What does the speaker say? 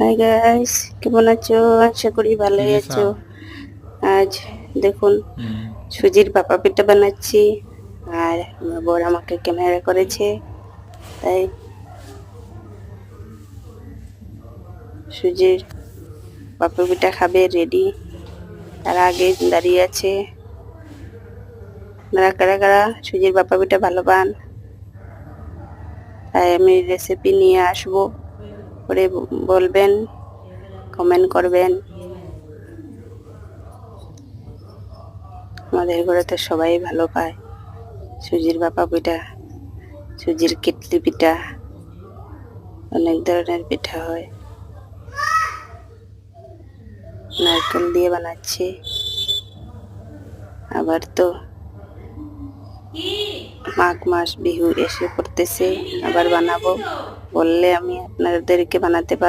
Hi guys, কেমন আছো? আশা করি ভালোই আছো। আজ দেখুন সুজির ভাপা পিঠা বানাচ্ছি, আর আমার বর আমাকে ক্যামেরা করেছে, তাই সুজির ভাপা পিঠা খাবে রেডি। তার আগে দাঁড়িয়ে আছে। আপনারা কারা কারা সুজির ভাপা পিঠা ভালো পান, তাই আমি রেসিপি নিয়ে আসবো, করে বলবেন, কমেন্ট করবেন। আমাদের ঘরে তো সবাই ভালো পায় সুজির ভাপা পিঠা, সুজির কেটলি পিঠা, অনেক ধরনের পিঠা হয়। নারকেল দিয়ে বানাচ্ছি, আবার তো মাঘ মাস বিহু এসে পড়তেছে, আবার বানাবো, বললে আমি আপনাদেরকে বানাতে পারবো।